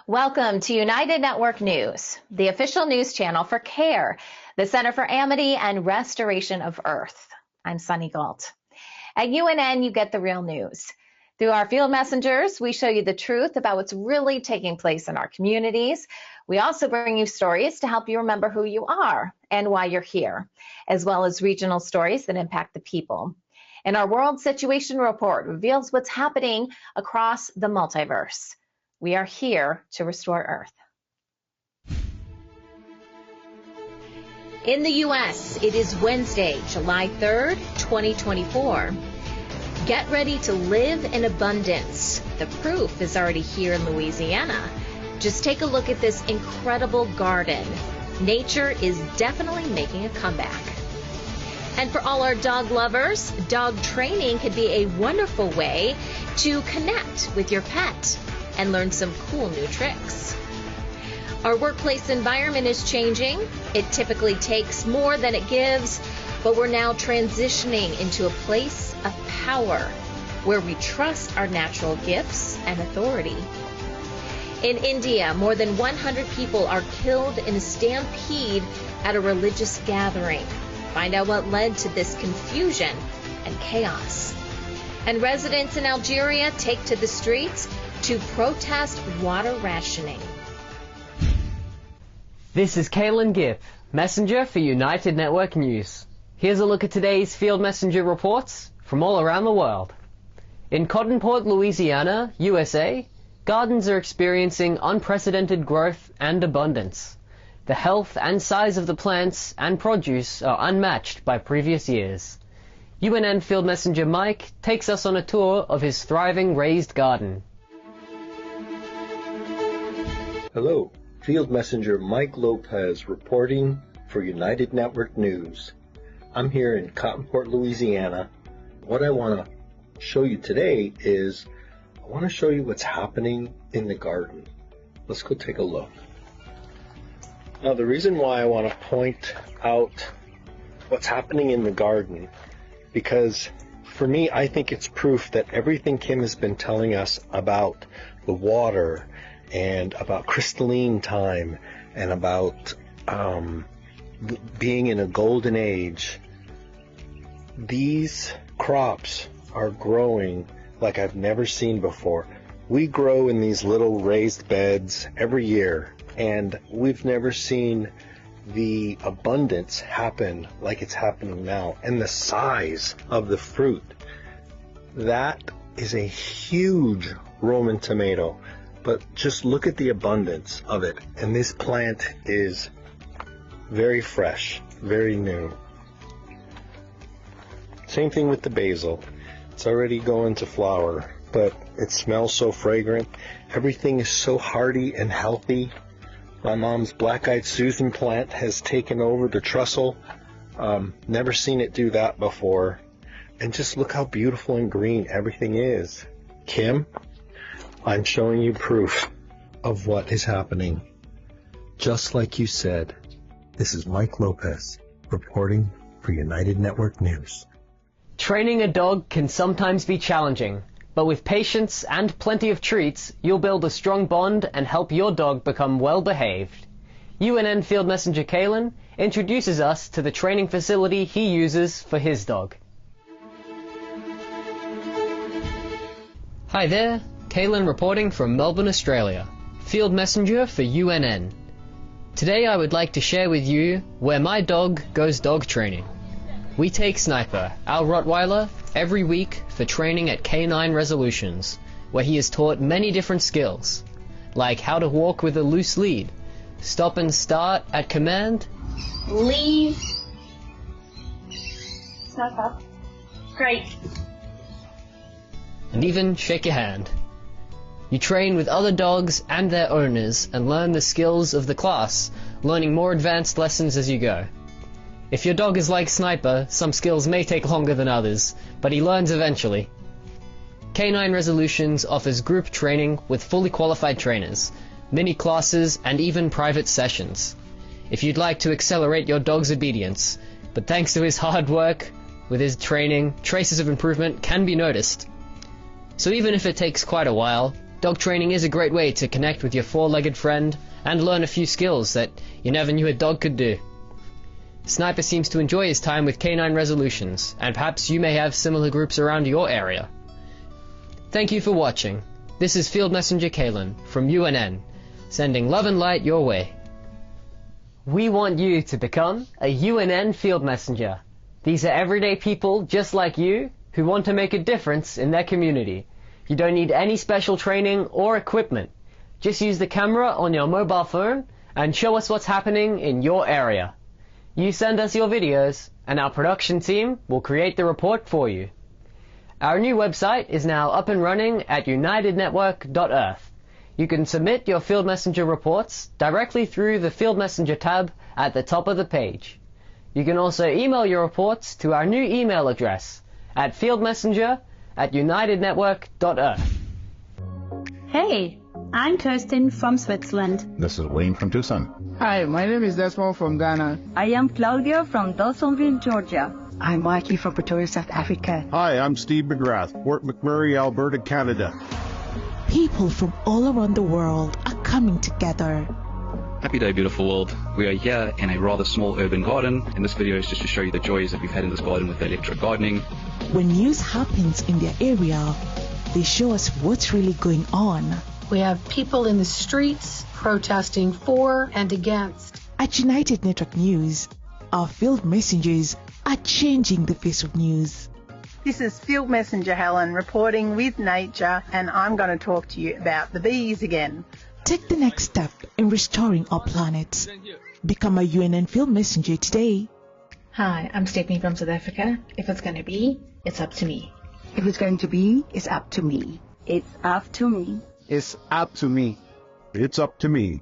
Welcome to United Network News, the official news channel for CARE, the Center for Amity and Restoration of Earth. I'm Sunny Galt. At UNN, you get the real news. Through our field messengers, we show you the truth about what's really taking place in our communities. We also bring you stories to help you remember who you are and why you're here, as well as regional stories that impact the people. And our World Situation Report reveals what's happening across the multiverse. We are here to restore Earth. In the U.S., it is Wednesday, July 3rd, 2024. Get ready to live in abundance. The proof is already here in Louisiana. Just take a look at this incredible garden. Nature is definitely making a comeback. And for all our dog lovers, dog training could be a wonderful way to connect with your pet and learn some cool new tricks. Our workplace environment is changing. It typically takes more than it gives, but we're now transitioning into a place of power where we trust our natural gifts and authority. In India, more than 100 people are killed in a stampede at a religious gathering. Find out what led to this confusion and chaos. And residents in Algeria take to the streets to protest water rationing. This is Calen Gipp, messenger for United Network News. Here's a look at today's field messenger reports from all around the world. In Cottonport, Louisiana, USA, gardens are experiencing unprecedented growth and abundance. The health and size of the plants and produce are unmatched by previous years. UNN field messenger Mike takes us on a tour of his thriving raised garden. Hello, Field Messenger Mike Lopez reporting for United Network News. I'm here in Cottonport, Louisiana. What I want to show you today is I want to show you what's happening in the garden. Let's go take a look. Now, the reason why I want to point out what's happening in the garden, because for me, I think it's proof that everything Kim has been telling us about the water and about crystalline time and about being in a golden age, these crops are growing like I've never seen before. We grow in these little raised beds every year, and we've never seen the abundance happen like it's happening now. And the size of the fruit, that is a huge Roman tomato. But just look at the abundance of it. And this plant is very fresh, very new. Same thing with the basil. It's already going to flower, but it smells so fragrant. Everything is so hearty and healthy. My mom's black-eyed Susan plant has taken over the trestle. Never seen it do that before. And just look how beautiful and green everything is. Kim, I'm showing you proof of what is happening. Just like you said, this is Mike Lopez reporting for United Network News. Training a dog can sometimes be challenging, but with patience and plenty of treats, you'll build a strong bond and help your dog become well-behaved. UNN Field Messenger Calen introduces us to the training facility he uses for his dog. Hi there, Calen reporting from Melbourne, Australia, Field Messenger for UNN. Today I would like to share with you where my dog goes dog training. We take Sniper, our Rottweiler, every week for training at K9 Resolutions, where he is taught many different skills, like how to walk with a loose lead, stop and start at command, leave, Sniper, great, and even shake your hand. You train with other dogs and their owners and learn the skills of the class, learning more advanced lessons as you go. If your dog is like Sniper, some skills may take longer than others, but he learns eventually. K9 Resolutions offers group training with fully qualified trainers, mini classes and even private sessions. if you'd like to accelerate your dog's obedience. But thanks to his hard work, with his training, traces of improvement can be noticed. So even if it takes quite a while, dog training is a great way to connect with your four-legged friend and learn a few skills that you never knew a dog could do. Sniper seems to enjoy his time with canine resolutions, and perhaps you may have similar groups around your area. Thank you for watching. This is Field Messenger Calen from UNN, sending love and light your way. We want you to become a UNN Field Messenger. These are everyday people just like you who want to make a difference in their community. You don't need any special training or equipment. Just use the camera on your mobile phone and show us what's happening in your area. You send us your videos, and our production team will create the report for you. Our new website is now up and running at unitednetwork.earth. You can submit your Field Messenger reports directly through the Field Messenger tab at the top of the page. You can also email your reports to our new email address at fieldmessenger@unitednetwork.earth. Hey, I'm Kirsten from Switzerland. This is Wayne from Tucson. Hi, my name is Desmond from Ghana. I am Claudia from Dawsonville, Georgia. I'm Marky from Pretoria, South Africa. Hi, I'm Steve McGrath, Fort McMurray, Alberta, Canada. People from all around the world are coming together. Happy day, beautiful world. We are here in a rather small urban garden, and this video is just to show you the joys that we've had in this garden with electric gardening. When news happens in their area, they show us what's really going on. We have people in the streets protesting for and against. At United Network News, our field messengers are changing the face of news. This is Field Messenger Helen reporting with nature, and I'm going to talk to you about the bees again. Take the next step in restoring our planet. Become a UNN Field Messenger today. Hi, I'm Stephanie from South Africa. If it's going to be, it's up to me. If it's going to be, it's up to me. It's up to me. It's up to me. It's up to me.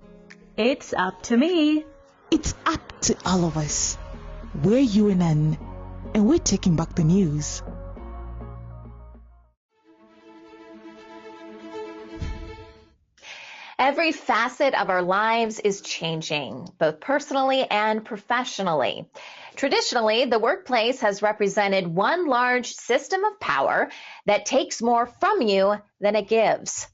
It's up to me. It's up to all of us. We're UNN, and we're taking back the news. Every facet of our lives is changing, both personally and professionally. Traditionally, the workplace has represented one large system of power that takes more from you than it gives.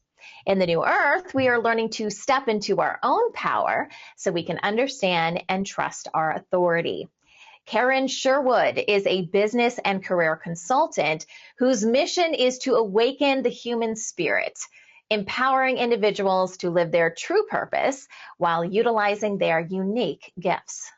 In the new earth, we are learning to step into our own power so we can understand and trust our authority. Karen Sherwood is a business and career consultant whose mission is to awaken the human spirit, empowering individuals to live their true purpose while utilizing their unique gifts.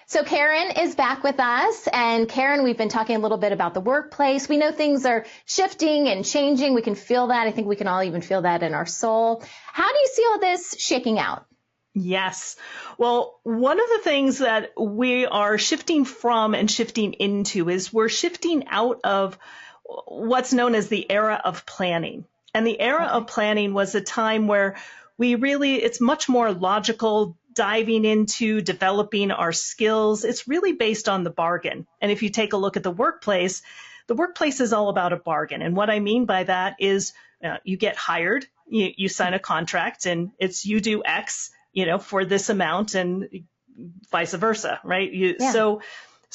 So Karen is back with us, and Karen, we've been talking a little bit about the workplace. We know things are shifting and changing. We can feel that. I think we can all even feel that in our soul. How do you see all this shaking out? Yes. Well, one of the things that we are shifting from and shifting into is we're shifting out of what's known as the era of planning. And the era of planning was a time where it's much more logical, diving into developing our skills. It's really based on the bargain. And if you take a look at the workplace is all about a bargain. And what I mean by that is you get hired, you sign a contract, and it's you do X, for this amount, and vice versa, right? So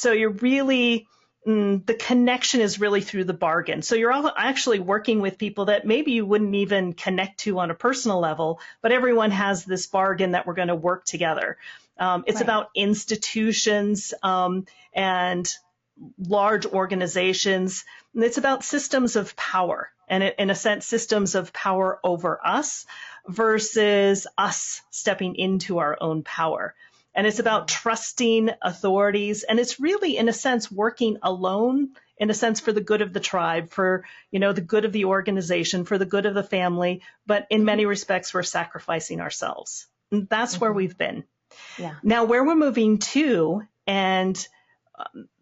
you're really, the connection is really through the bargain. So you're all actually working with people that maybe you wouldn't even connect to on a personal level, but everyone has this bargain that we're going to work together. It's about institutions and large organizations. And it's about systems of power, and in a sense, systems of power over us versus us stepping into our own power. And it's about trusting authorities. And it's really, in a sense, working alone, in a sense, for the good of the tribe, for, the good of the organization, for the good of the family. But in many respects, we're sacrificing ourselves. And that's where we've been. Yeah. Now, where we're moving to, and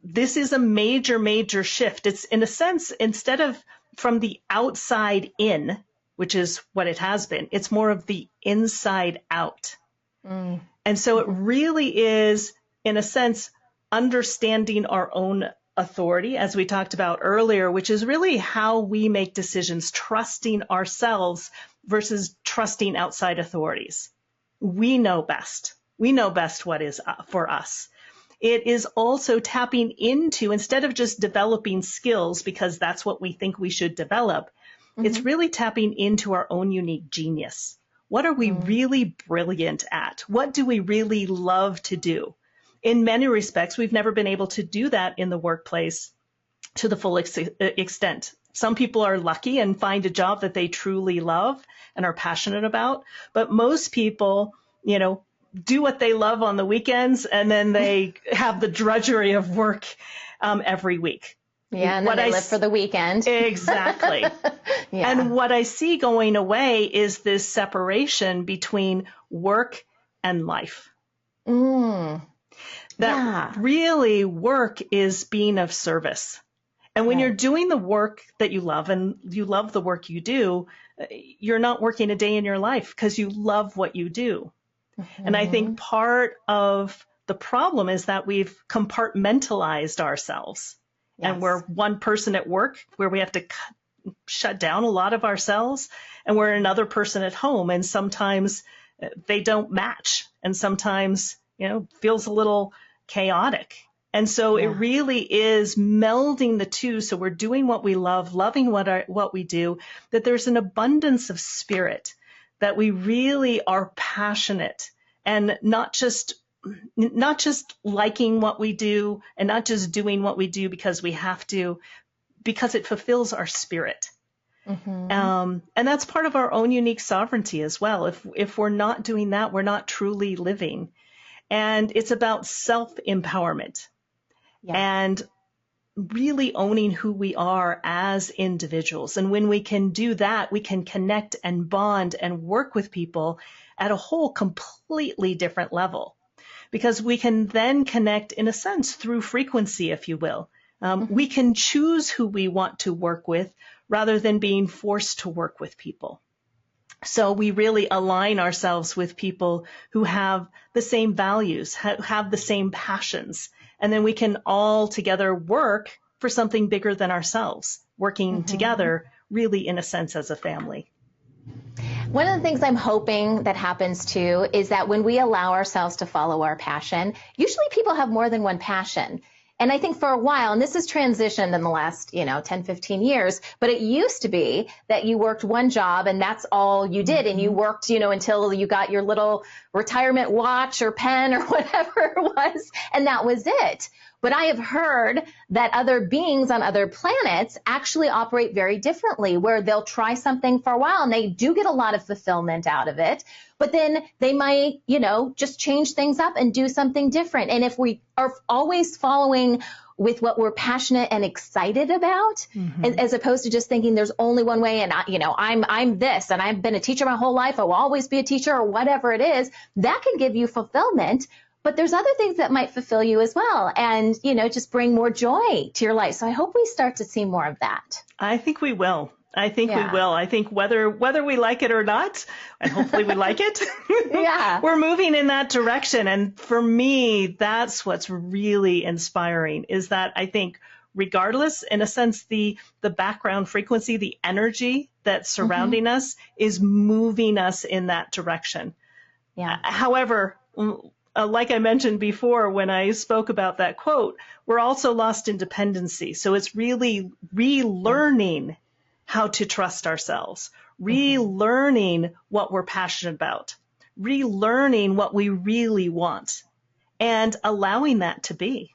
this is a major, major shift. It's, in a sense, instead of from the outside in, which is what it has been, it's more of the inside out. And so it really is, in a sense, understanding our own authority, as we talked about earlier, which is really how we make decisions, trusting ourselves versus trusting outside authorities. We know best. We know best what is for us. It is also tapping into, instead of just developing skills because that's what we think we should develop, it's really tapping into our own unique genius. What are we really brilliant at? What do we really love to do? In many respects, we've never been able to do that in the workplace to the full extent. Some people are lucky and find a job that they truly love and are passionate about, but most people, do what they love on the weekends, and then they have the drudgery of work every week. Yeah, and then they live for the weekend. Exactly. Yeah. And what I see going away is this separation between work and life. That really work is being of service. And when you're doing the work that you love, and you love the work you do, you're not working a day in your life because you love what you do. And I think part of the problem is that we've compartmentalized ourselves. And we're one person at work where we have to shut down a lot of ourselves, and we're another person at home. And sometimes they don't match, and sometimes, feels a little chaotic. And so it really is melding the two. So we're doing what we love, loving what we do, that there's an abundance of spirit, that we really are passionate, and not just liking what we do, and not just doing what we do because we have to, because it fulfills our spirit. And that's part of our own unique sovereignty as well. If we're not doing that, we're not truly living. And it's about self-empowerment and really owning who we are as individuals. And when we can do that, we can connect and bond and work with people at a whole completely different level, because we can then connect, in a sense, through frequency, if you will. We can choose who we want to work with rather than being forced to work with people. So we really align ourselves with people who have the same values, have the same passions, and then we can all together work for something bigger than ourselves, working together really, in a sense, as a family. One of the things I'm hoping that happens too is that when we allow ourselves to follow our passion, usually people have more than one passion. And I think for a while, and this has transitioned in the last, 10, 15 years, but it used to be that you worked one job and that's all you did. And you worked, until you got your little retirement watch or pen or whatever it was. And that was it. But I have heard that other beings on other planets actually operate very differently, where they'll try something for a while and they do get a lot of fulfillment out of it. But then they might, just change things up and do something different. And if we are always following with what we're passionate and excited about, as opposed to just thinking there's only one way and, I'm this and I've been a teacher my whole life, I will always be a teacher, or whatever it is, that can give you fulfillment. But there's other things that might fulfill you as well, and, just bring more joy to your life. So I hope we start to see more of that. I think we will. I think we will. I think whether we like it or not, and hopefully we like it, we're moving in that direction. And for me, that's what's really inspiring, is that I think regardless, in a sense, the background frequency, the energy that's surrounding us is moving us in that direction. However, like I mentioned before when I spoke about that quote, we're also lost in dependency. So it's really relearning how to trust ourselves, relearning what we're passionate about, relearning what we really want, and allowing that to be.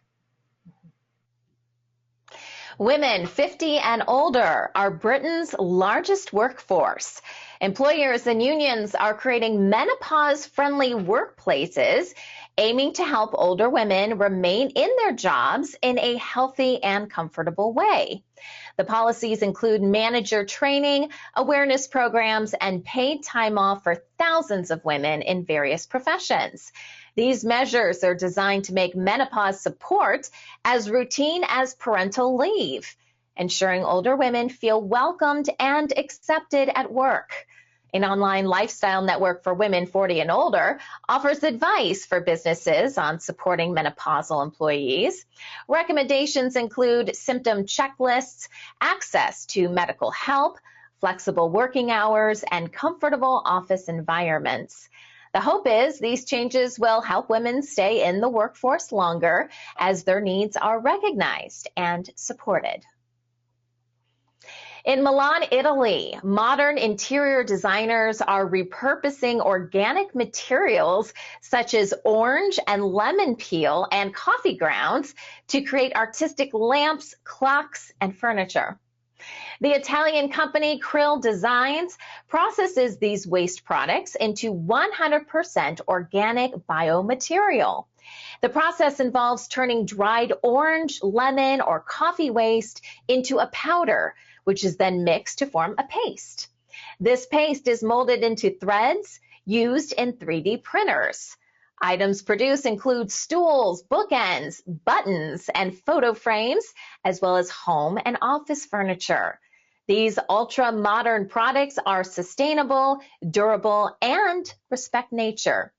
Women 50 and older are Britain's largest workforce. Employers and unions are creating menopause-friendly workplaces, aiming to help older women remain in their jobs in a healthy and comfortable way. The policies include manager training, awareness programs, and paid time off for thousands of women in various professions. These measures are designed to make menopause support as routine as parental leave, ensuring older women feel welcomed and accepted at work. An online lifestyle network for women 40 and older offers advice for businesses on supporting menopausal employees. Recommendations include symptom checklists, access to medical help, flexible working hours, and comfortable office environments. The hope is these changes will help women stay in the workforce longer as their needs are recognized and supported. In Milan, Italy, modern interior designers are repurposing organic materials such as orange and lemon peel and coffee grounds to create artistic lamps, clocks, and furniture. The Italian company Krill Designs processes these waste products into 100% organic biomaterial. The process involves turning dried orange, lemon, or coffee waste into a powder, which is then mixed to form a paste. This paste is molded into threads used in 3D printers. Items produced include stools, bookends, buttons, and photo frames, as well as home and office furniture. These ultra-modern products are sustainable, durable, and respect nature.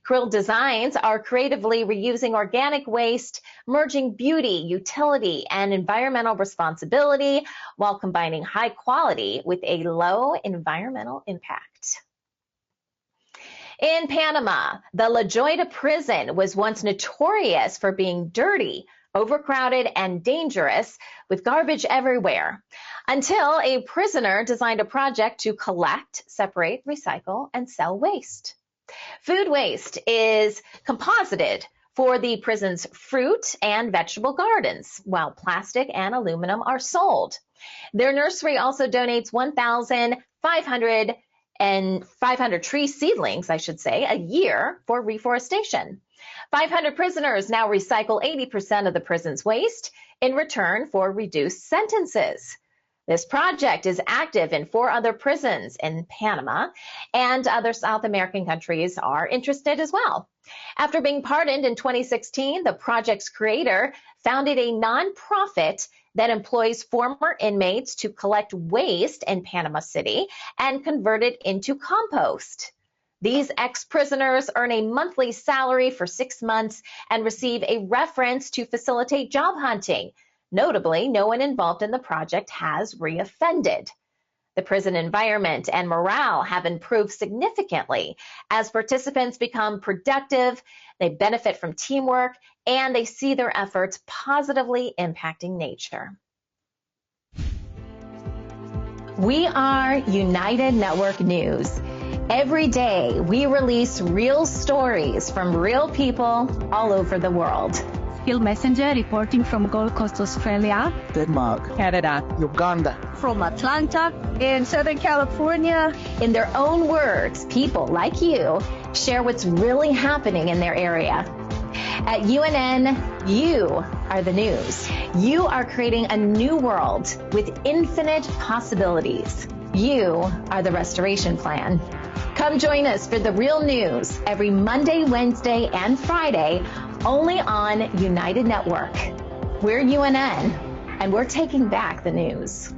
Krill Designs are creatively reusing organic waste, merging beauty, utility, and environmental responsibility while combining high quality with a low environmental impact. In Panama, the La Joya prison was once notorious for being dirty, overcrowded, and dangerous, with garbage everywhere, until a prisoner designed a project to collect, separate, recycle, and sell waste. Food waste is composited for the prison's fruit and vegetable gardens, while plastic and aluminum are sold. Their nursery also donates 1,500 tree seedlings, a year for reforestation. 500 prisoners now recycle 80% of the prison's waste in return for reduced sentences. This project is active in 4 other prisons in Panama, and other South American countries are interested as well. After being pardoned in 2016, the project's creator founded a nonprofit that employs former inmates to collect waste in Panama City and convert it into compost. These ex-prisoners earn a monthly salary for 6 months and receive a reference to facilitate job hunting. Notably, no one involved in the project has reoffended. The prison environment and morale have improved significantly as participants become productive, they benefit from teamwork, and they see their efforts positively impacting nature. We are United Network News. Every day, we release real stories from real people all over the world. Field Messenger reporting from Gold Coast, Australia, Denmark, Canada, Uganda, from Atlanta, in Southern California. In their own words, people like you share what's really happening in their area. At UNN, you are the news. You are creating a new world with infinite possibilities. You are the restoration plan. Come join us for the real news every Monday, Wednesday, and Friday, only on United Network. We're UNN, and we're taking back the news.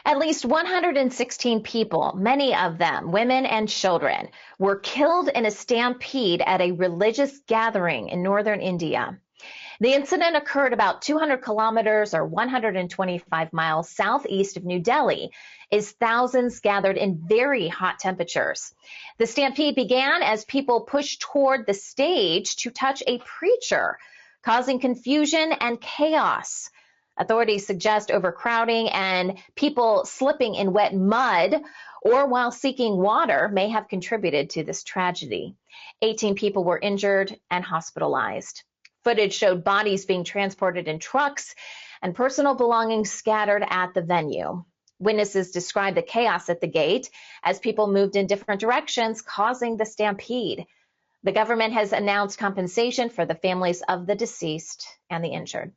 At least 116 people, many of them women and children, were killed in a stampede at a religious gathering in northern India. The incident occurred about 200 kilometers or 125 miles southeast of New Delhi, as thousands gathered in very hot temperatures. The stampede began as people pushed toward the stage to touch a preacher, causing confusion and chaos. Authorities suggest overcrowding and people slipping in wet mud or while seeking water may have contributed to this tragedy. 18 people were injured and hospitalized. Footage showed bodies being transported in trucks and personal belongings scattered at the venue. Witnesses described the chaos at the gate as people moved in different directions, causing the stampede. The government has announced compensation for the families of the deceased and the injured.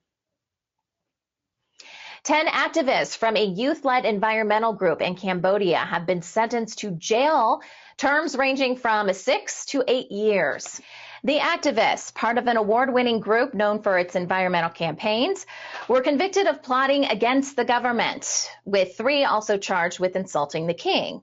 10 activists from a youth-led environmental group in Cambodia have been sentenced to jail, terms ranging from 6 to 8 years. The activists, part of an award-winning group known for its environmental campaigns, were convicted of plotting against the government, with 3 also charged with insulting the king.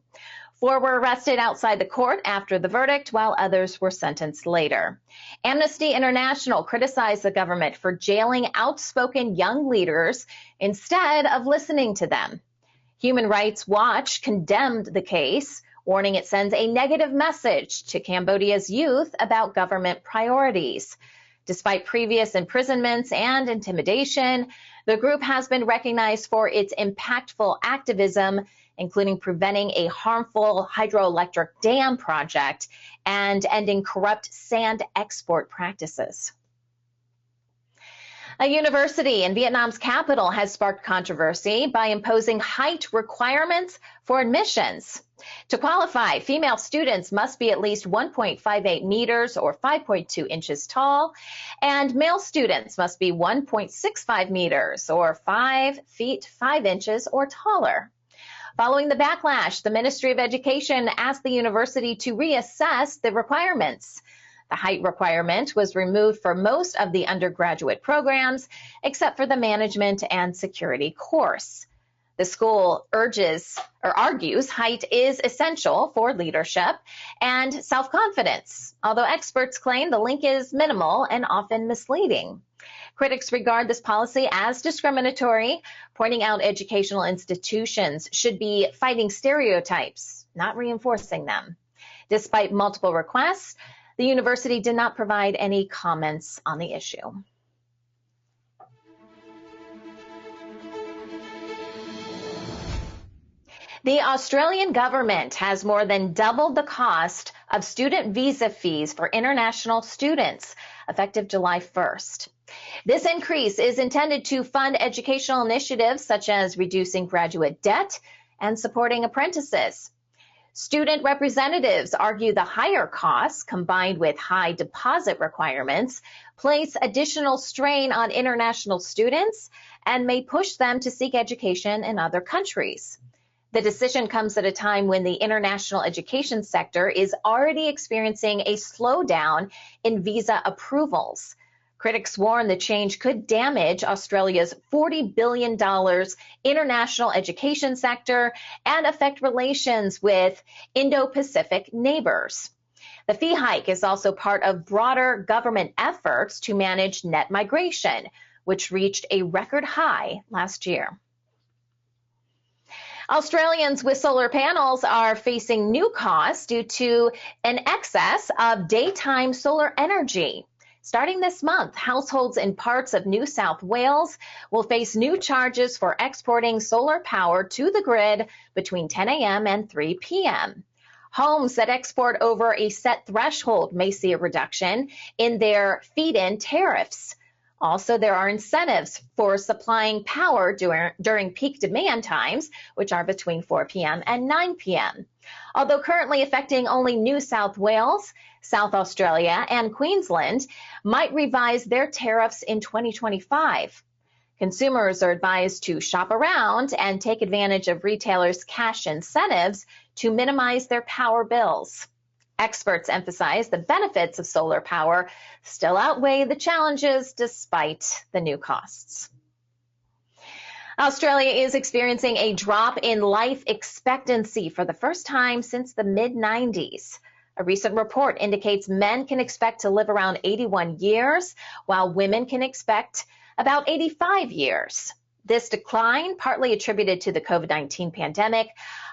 4 were arrested outside the court after the verdict, while others were sentenced later. Amnesty International criticized the government for jailing outspoken young leaders instead of listening to them. Human Rights Watch condemned the case, warning it sends a negative message to Cambodia's youth about government priorities. Despite previous imprisonments and intimidation, the group has been recognized for its impactful activism, including preventing a harmful hydroelectric dam project and ending corrupt sand export practices. A university in Vietnam's capital has sparked controversy by imposing height requirements for admissions. To qualify, female students must be at least 1.58 meters or 5.2 inches tall, and male students must be 1.65 meters or 5 feet 5 inches or taller. Following the backlash, the Ministry of Education asked the university to reassess the requirements. The height requirement was removed for most of the undergraduate programs, except for the management and security course. The school argues height is essential for leadership and self-confidence, although experts claim the link is minimal and often misleading. Critics regard this policy as discriminatory, pointing out educational institutions should be fighting stereotypes, not reinforcing them. Despite multiple requests, the university did not provide any comments on the issue. The Australian government has more than doubled the cost of student visa fees for international students, effective July 1st. This increase is intended to fund educational initiatives such as reducing graduate debt and supporting apprentices. Student representatives argue the higher costs, combined with high deposit requirements, place additional strain on international students and may push them to seek education in other countries. The decision comes at a time when the international education sector is already experiencing a slowdown in visa approvals. Critics warn the change could damage Australia's $40 billion international education sector and affect relations with Indo-Pacific neighbors. The fee hike is also part of broader government efforts to manage net migration, which reached a record high last year. Australians with solar panels are facing new costs due to an excess of daytime solar energy. Starting this month, households in parts of New South Wales will face new charges for exporting solar power to the grid between 10 a.m. and 3 p.m. Homes that export over a set threshold may see a reduction in their feed-in tariffs. Also, there are incentives for supplying power during peak demand times, which are between 4 p.m. and 9 p.m. Although currently affecting only New South Wales, South Australia, and Queensland, might revise their tariffs in 2025. Consumers are advised to shop around and take advantage of retailers' cash incentives to minimize their power bills. Experts emphasize the benefits of solar power still outweigh the challenges despite the new costs. Australia is experiencing a drop in life expectancy for the first time since the mid-90s. A recent report indicates men can expect to live around 81 years, while women can expect about 85 years. This decline, partly attributed to the COVID-19 pandemic,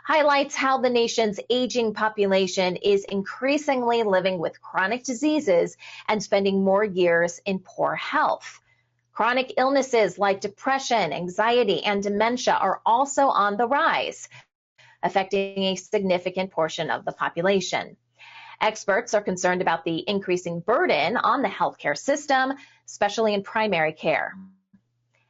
highlights how the nation's aging population is increasingly living with chronic diseases and spending more years in poor health. Chronic illnesses like depression, anxiety, and dementia are also on the rise, affecting a significant portion of the population. Experts are concerned about the increasing burden on the healthcare system, especially in primary care.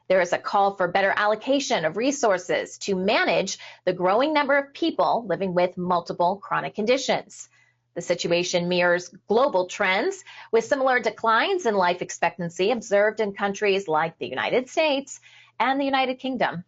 There is a call for better allocation of resources to manage the growing number of people living with multiple chronic conditions. The situation mirrors global trends, with similar declines in life expectancy observed in countries like the United States and the United Kingdom.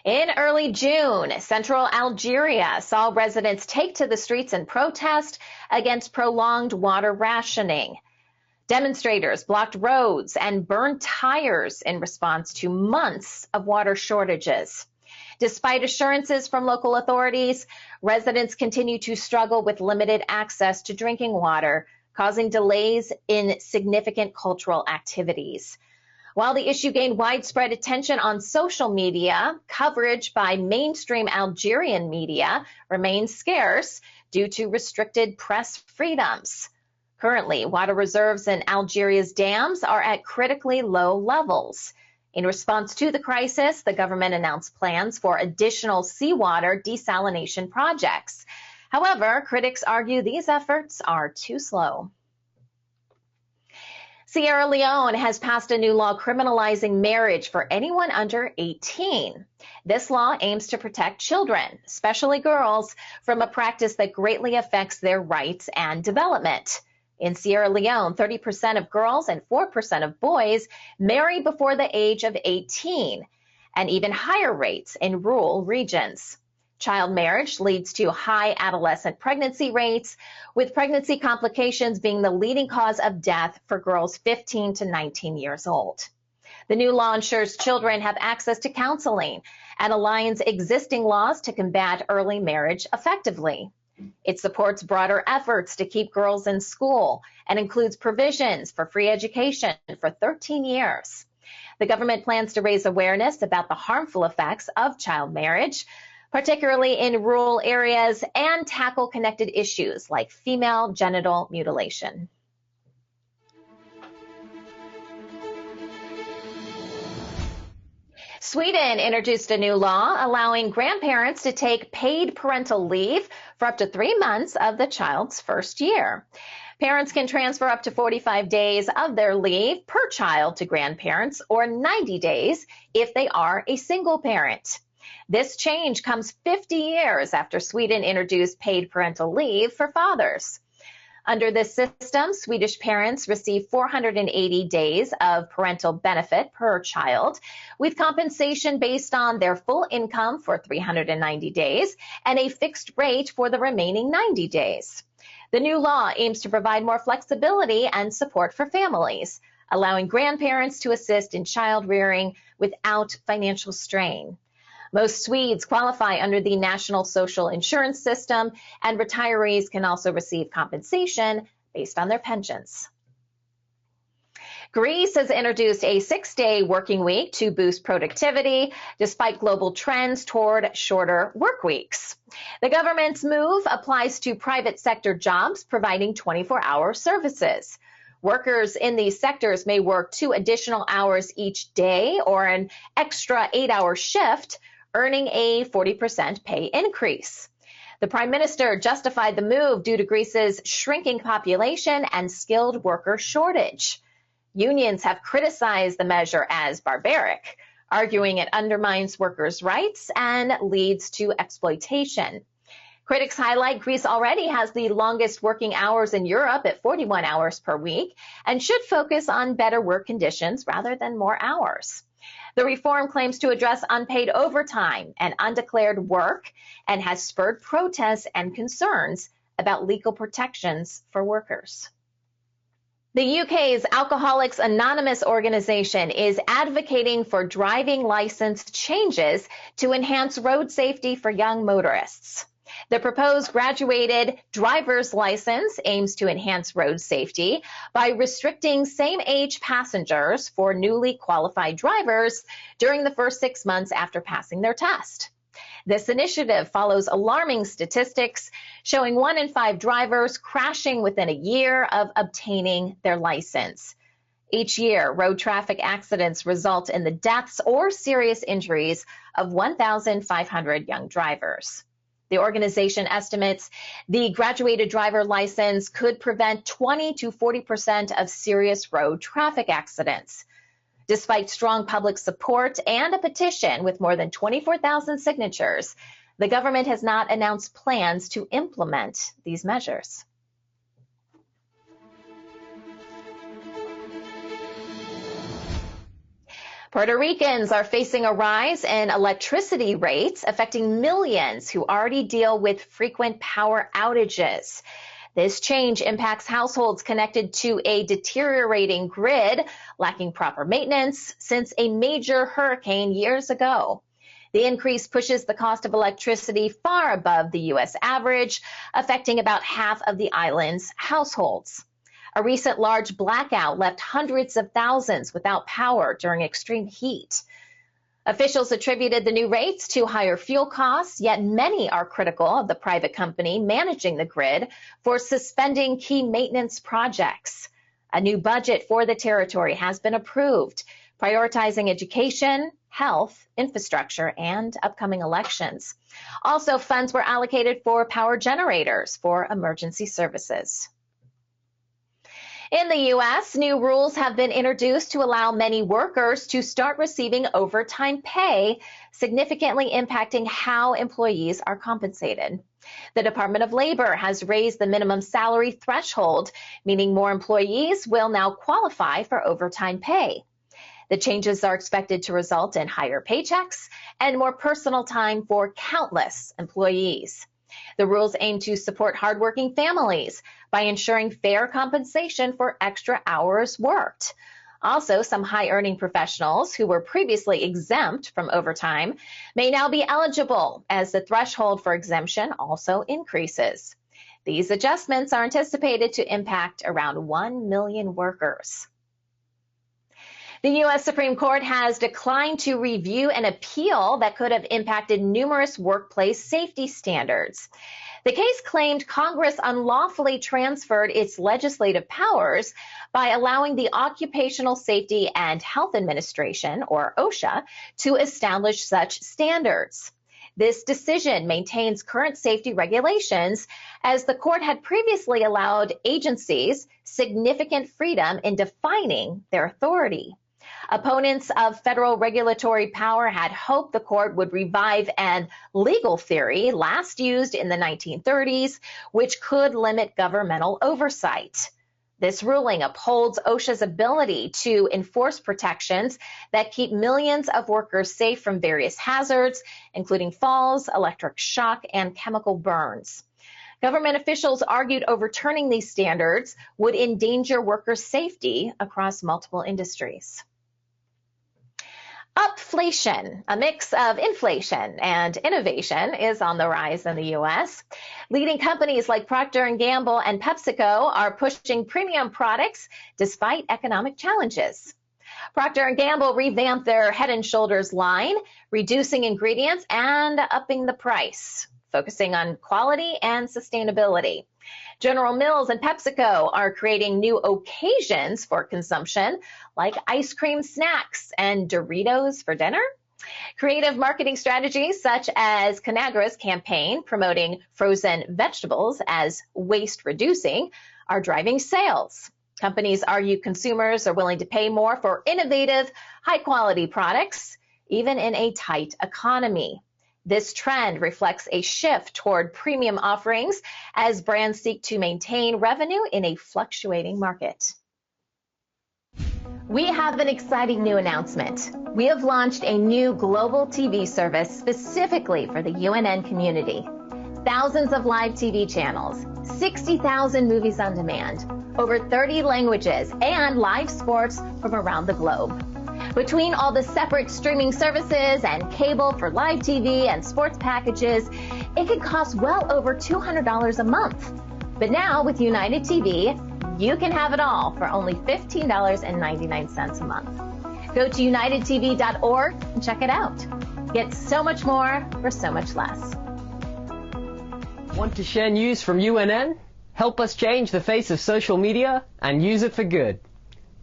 In early June, central Algeria saw residents take to the streets in protest against prolonged water rationing. Demonstrators blocked roads and burned tires in response to months of water shortages. Despite assurances from local authorities, residents continue to struggle with limited access to drinking water, causing delays in significant cultural activities. While the issue gained widespread attention on social media, coverage by mainstream Algerian media remains scarce due to restricted press freedoms. Currently, water reserves in Algeria's dams are at critically low levels. In response to the crisis, the government announced plans for additional seawater desalination projects. However, critics argue these efforts are too slow. Sierra Leone has passed a new law criminalizing marriage for anyone under 18. This law aims to protect children, especially girls, from a practice that greatly affects their rights and development. In Sierra Leone, 30% of girls and 4% of boys marry before the age of 18, and even higher rates in rural regions. Child marriage leads to high adolescent pregnancy rates, with pregnancy complications being the leading cause of death for girls 15 to 19 years old. The new law ensures children have access to counseling and aligns existing laws to combat early marriage effectively. It supports broader efforts to keep girls in school and includes provisions for free education for 13 years. The government plans to raise awareness about the harmful effects of child marriage, particularly in rural areas, and tackle connected issues like female genital mutilation. Sweden introduced a new law allowing grandparents to take paid parental leave for up to 3 months of the child's first year. Parents can transfer up to 45 days of their leave per child to grandparents, or 90 days if they are a single parent. This change comes 50 years after Sweden introduced paid parental leave for fathers. Under this system, Swedish parents receive 480 days of parental benefit per child, with compensation based on their full income for 390 days and a fixed rate for the remaining 90 days. The new law aims to provide more flexibility and support for families, allowing grandparents to assist in child rearing without financial strain. Most Swedes qualify under the National Social Insurance System, and retirees can also receive compensation based on their pensions. Greece has introduced a 6-day working week to boost productivity, despite global trends toward shorter work weeks. The government's move applies to private sector jobs providing 24-hour services. Workers in these sectors may work 2 additional hours each day or an extra 8-hour shift, earning a 40% pay increase. The Prime Minister justified the move due to Greece's shrinking population and skilled worker shortage. Unions have criticized the measure as barbaric, arguing it undermines workers' rights and leads to exploitation. Critics highlight Greece already has the longest working hours in Europe at 41 hours per week and should focus on better work conditions rather than more hours. The reform claims to address unpaid overtime and undeclared work and has spurred protests and concerns about legal protections for workers. The UK's Alcoholics Anonymous organization is advocating for driving license changes to enhance road safety for young motorists. The proposed graduated driver's license aims to enhance road safety by restricting same-age passengers for newly qualified drivers during the first 6 months after passing their test. This initiative follows alarming statistics showing 1 in 5 drivers crashing within a year of obtaining their license. Each year, road traffic accidents result in the deaths or serious injuries of 1,500 young drivers. The organization estimates the graduated driver license could prevent 20 to 40% of serious road traffic accidents. Despite strong public support and a petition with more than 24,000 signatures, the government has not announced plans to implement these measures. Puerto Ricans are facing a rise in electricity rates, affecting millions who already deal with frequent power outages. This change impacts households connected to a deteriorating grid, lacking proper maintenance since a major hurricane years ago. The increase pushes the cost of electricity far above the U.S. average, affecting about half of the island's households. A recent large blackout left hundreds of thousands without power during extreme heat. Officials attributed the new rates to higher fuel costs, yet many are critical of the private company managing the grid for suspending key maintenance projects. A new budget for the territory has been approved, prioritizing education, health, infrastructure, and upcoming elections. Also, funds were allocated for power generators for emergency services. In the U.S., new rules have been introduced to allow many workers to start receiving overtime pay, significantly impacting how employees are compensated. The Department of Labor has raised the minimum salary threshold, meaning more employees will now qualify for overtime pay. The changes are expected to result in higher paychecks and more personal time for countless employees. The rules aim to support hardworking families by ensuring fair compensation for extra hours worked. Also, some high-earning professionals who were previously exempt from overtime may now be eligible as the threshold for exemption also increases. These adjustments are anticipated to impact around 1 million workers. The U.S. Supreme Court has declined to review an appeal that could have impacted numerous workplace safety standards. The case claimed Congress unlawfully transferred its legislative powers by allowing the Occupational Safety and Health Administration, or OSHA, to establish such standards. This decision maintains current safety regulations, as the court had previously allowed agencies significant freedom in defining their authority. Opponents of federal regulatory power had hoped the court would revive an legal theory last used in the 1930s, which could limit governmental oversight. This ruling upholds OSHA's ability to enforce protections that keep millions of workers safe from various hazards, including falls, electric shock, and chemical burns. Government officials argued overturning these standards would endanger workers' safety across multiple industries. Upflation, a mix of inflation and innovation, is on the rise in the U.S. Leading companies like Procter & Gamble and PepsiCo are pushing premium products despite economic challenges. Procter & Gamble revamped their Head & Shoulders line, reducing ingredients and upping the price, focusing on quality and sustainability. General Mills and PepsiCo are creating new occasions for consumption, like ice cream snacks and Doritos for dinner. Creative marketing strategies such as Conagra's campaign promoting frozen vegetables as waste reducing are driving sales. Companies argue consumers are willing to pay more for innovative, high-quality products, even in a tight economy. This trend reflects a shift toward premium offerings as brands seek to maintain revenue in a fluctuating market. We have an exciting new announcement. We have launched a new global TV service specifically for the UNN community. Thousands of live TV channels, 60,000 movies on demand, over 30 languages, and live sports from around the globe. Between all the separate streaming services and cable for live TV and sports packages, it could cost well over $200 a month. But now with United TV, you can have it all for only $15.99 a month. Go to unitedtv.org and check it out. Get so much more for so much less. Want to share news from UNN? Help us change the face of social media and use it for good.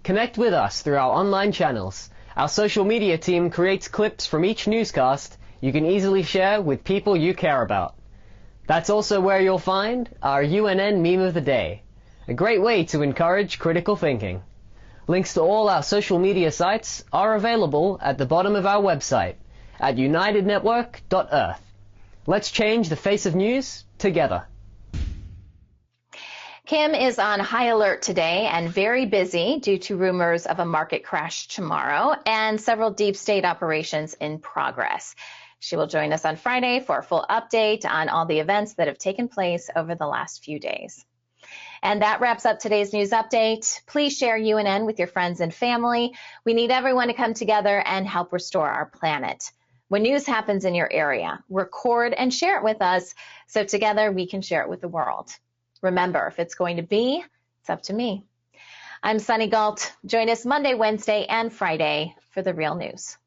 Connect with us through our online channels. Our social media team creates clips from each newscast you can easily share with people you care about. That's also where you'll find our UNN Meme of the Day, a great way to encourage critical thinking. Links to all our social media sites are available at the bottom of our website at unitednetwork.earth. Let's change the face of news together. Kim is on high alert today and very busy due to rumors of a market crash tomorrow and several deep state operations in progress. She will join us on Friday for a full update on all the events that have taken place over the last few days. And that wraps up today's news update. Please share UNN with your friends and family. We need everyone to come together and help restore our planet. When news happens in your area, record and share it with us so together we can share it with the world. Remember, if it's going to be, it's up to me. I'm Sunny Galt. Join us Monday, Wednesday, and Friday for the real news.